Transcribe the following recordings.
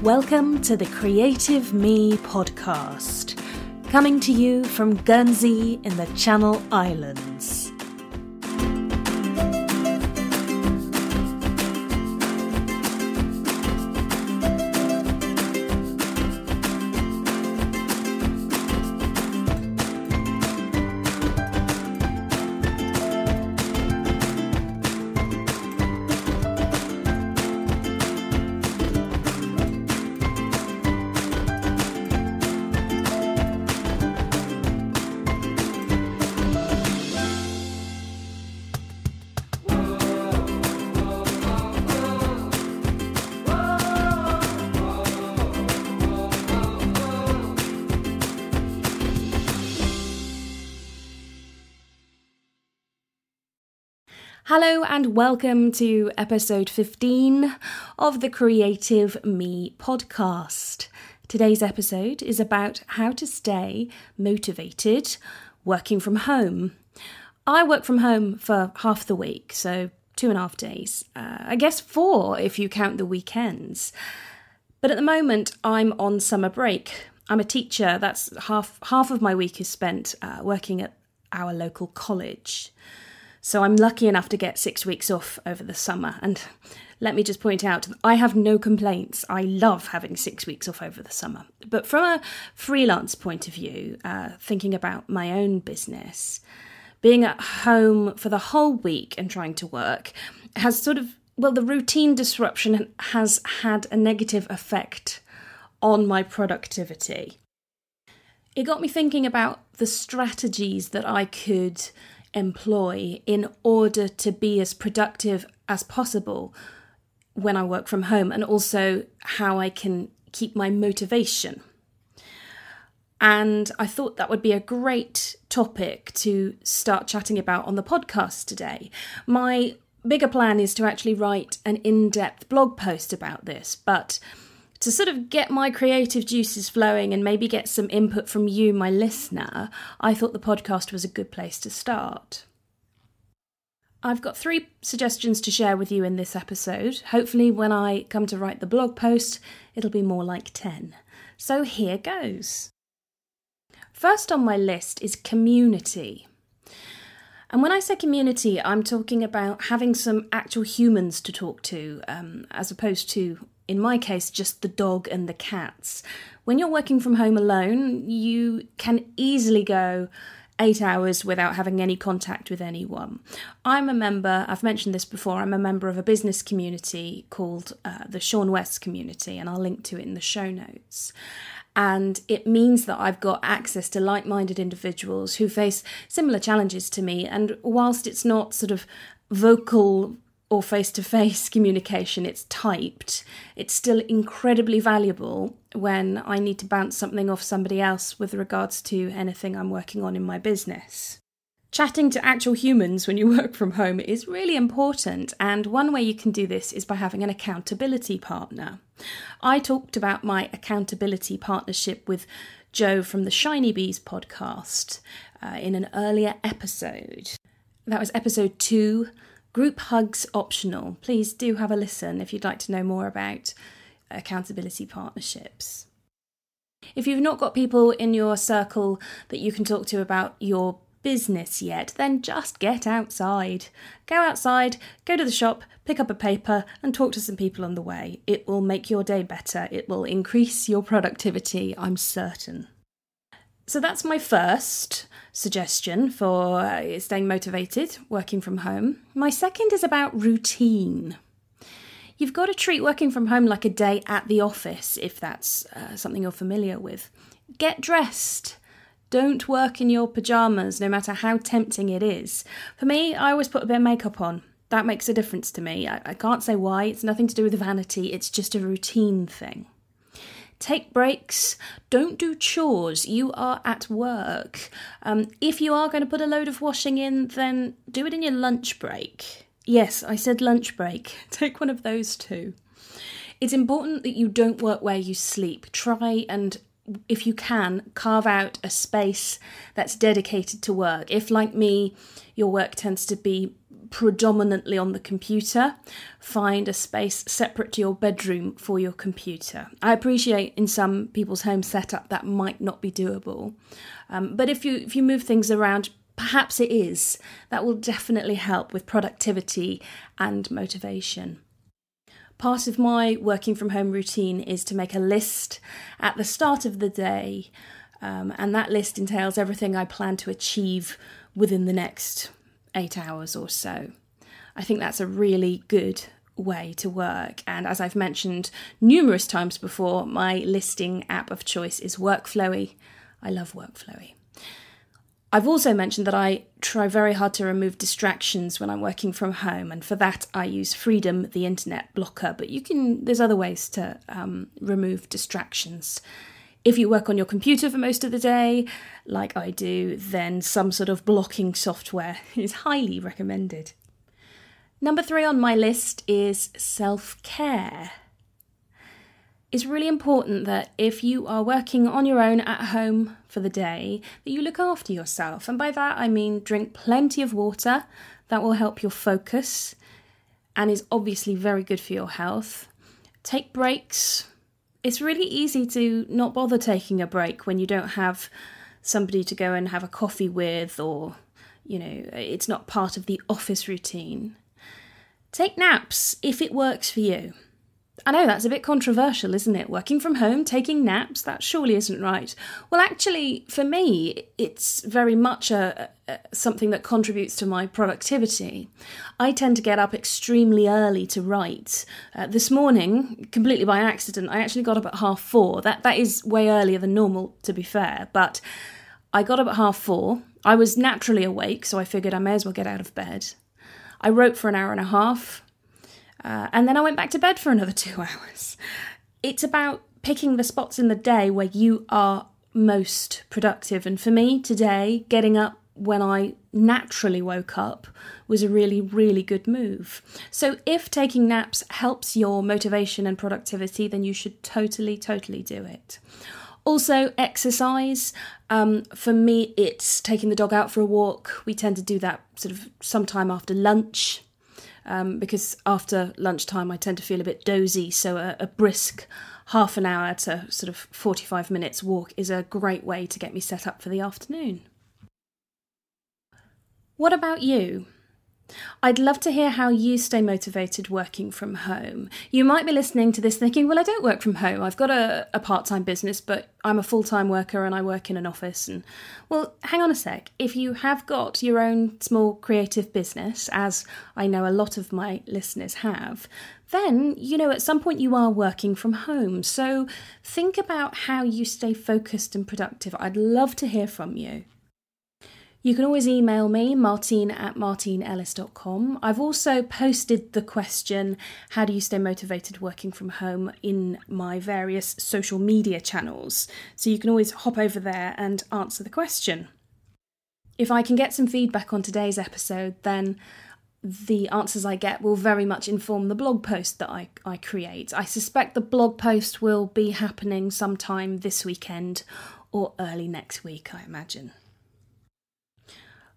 Welcome to the Creative Me podcast, coming to you from Guernsey in the Channel Islands. Hello and welcome to episode 15 of the Creative Me podcast. Today's episode is about how to stay motivated working from home. I work from home for half the week, so 2.5 days. I guess 4 if you count the weekends. But at the moment I'm on summer break. I'm a teacher. That's half of my week is spent working at our local college. So I'm lucky enough to get 6 weeks off over the summer. And let me just point out, I have no complaints. I love having 6 weeks off over the summer. But from a freelance point of view, thinking about my own business, being at home for the whole week and trying to work has the routine disruption has had a negative effect on my productivity. It got me thinking about the strategies that I could employ in order to be as productive as possible when I work from home, and also how I can keep my motivation. And I thought that would be a great topic to start chatting about on the podcast today. My bigger plan is to actually write an in-depth blog post about this, but to sort of get my creative juices flowing and maybe get some input from you, my listener, I thought the podcast was a good place to start. I've got 3 suggestions to share with you in this episode. Hopefully when I come to write the blog post, it'll be more like 10. So here goes. First on my list is community. And when I say community, I'm talking about having some actual humans to talk to, as opposed to, in my case, just the dog and the cats. When you're working from home alone, you can easily go 8 hours without having any contact with anyone. I'm a member, I've mentioned this before, I'm a member of a business community called the Seanwes community, and I'll link to it in the show notes. And it means that I've got access to like-minded individuals who face similar challenges to me. And whilst it's not sort of vocal or face-to-face communication, it's typed, it's still incredibly valuable when I need to bounce something off somebody else with regards to anything I'm working on in my business. Chatting to actual humans when you work from home is really important, and one way you can do this is by having an accountability partner. I talked about my accountability partnership with Joe from the Shiny Bees podcast in an earlier episode. That was episode 2, Group Hugs Optional. Please do have a listen if you'd like to know more about accountability partnerships. If you've not got people in your circle that you can talk to about your business yet, then just get outside. Go outside, go to the shop, pick up a paper and talk to some people on the way. It will make your day better. It will increase your productivity, I'm certain. So that's my first suggestion for staying motivated, working from home. My second is about routine. You've got to treat working from home like a day at the office, if that's something you're familiar with. Get dressed. Don't work in your pyjamas, no matter how tempting it is. For me, I always put a bit of makeup on. That makes a difference to me. I can't say why. It's nothing to do with vanity. It's just a routine thing. Take breaks. Don't do chores. You are at work. If you are going to put a load of washing in, then do it in your lunch break. Yes, I said lunch break. Take one of those too. It's important that you don't work where you sleep. Try and, if you can, carve out a space that's dedicated to work. If, like me, your work tends to be predominantly on the computer, find a space separate to your bedroom for your computer. I appreciate in some people's home setup that might not be doable, but if you move things around, perhaps it is. That will definitely help with productivity and motivation. Part of my working from home routine is to make a list at the start of the day, and that list entails everything I plan to achieve within the next 8 hours or so. I think that's a really good way to work, and as I've mentioned numerous times before, my listing app of choice is Workflowy. I love Workflowy. I've also mentioned that I try very hard to remove distractions when I'm working from home, and for that I use Freedom, the internet blocker, but there's other ways to remove distractions. If you work on your computer for most of the day, like I do, then some sort of blocking software is highly recommended. Number 3 on my list is self-care. It's really important that if you are working on your own at home for the day, that you look after yourself. And by that I mean drink plenty of water. That will help your focus and is obviously very good for your health. Take breaks. It's really easy to not bother taking a break when you don't have somebody to go and have a coffee with, or, it's not part of the office routine. Take naps if it works for you. I know that's a bit controversial, isn't it? Working from home, taking naps, that surely isn't right. Well, actually, for me, it's very much something that contributes to my productivity. I tend to get up extremely early to write. This morning, completely by accident, I actually got up at 4:30. That is way earlier than normal, to be fair, but I got up at 4:30. I was naturally awake, so I figured I may as well get out of bed. I wrote for an hour and a half. And then I went back to bed for another 2 hours. It's about picking the spots in the day where you are most productive. And for me today, getting up when I naturally woke up was a really, really good move. So if taking naps helps your motivation and productivity, then you should totally, totally do it. Also, exercise. For me, it's taking the dog out for a walk. We tend to do that sort of sometime after lunch. Because after lunchtime I tend to feel a bit dozy, so a brisk half an hour to sort of 45 minutes walk is a great way to get me set up for the afternoon. What about you? I'd love to hear how you stay motivated working from home. You might be listening to this thinking, well, I don't work from home. I've got a part-time business, but I'm a full-time worker and I work in an office. And well, hang on a sec. If you have got your own small creative business, as I know a lot of my listeners have, then, at some point you are working from home. So think about how you stay focused and productive. I'd love to hear from you. You can always email me, martine@martineellis.com. I've also posted the question, how do you stay motivated working from home, in my various social media channels. So you can always hop over there and answer the question. If I can get some feedback on today's episode, then the answers I get will very much inform the blog post that I create. I suspect the blog post will be happening sometime this weekend or early next week, I imagine.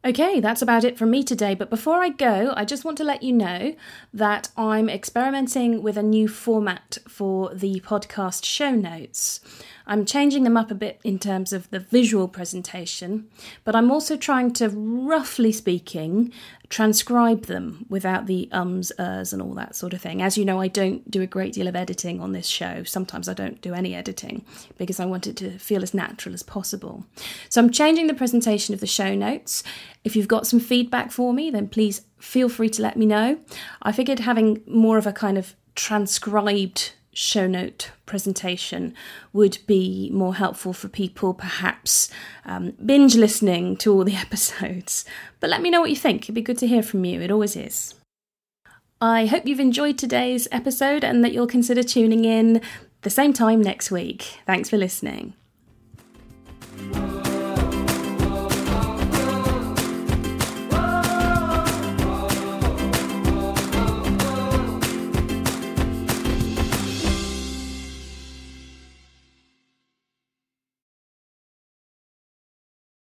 Okay, that's about it from me today, but before I go, I just want to let you know that I'm experimenting with a new format for the podcast show notes. I'm changing them up a bit in terms of the visual presentation, but I'm also trying to, roughly speaking, transcribe them without the ums, ers and all that sort of thing. As you know, I don't do a great deal of editing on this show. Sometimes I don't do any editing because I want it to feel as natural as possible. So I'm changing the presentation of the show notes. If you've got some feedback for me, then please feel free to let me know. I figured having more of a kind of transcribed show note presentation would be more helpful for people perhaps binge listening to all the episodes. But let me know what you think. It'd be good to hear from you. It always is. I hope you've enjoyed today's episode and that you'll consider tuning in the same time next week. Thanks for listening.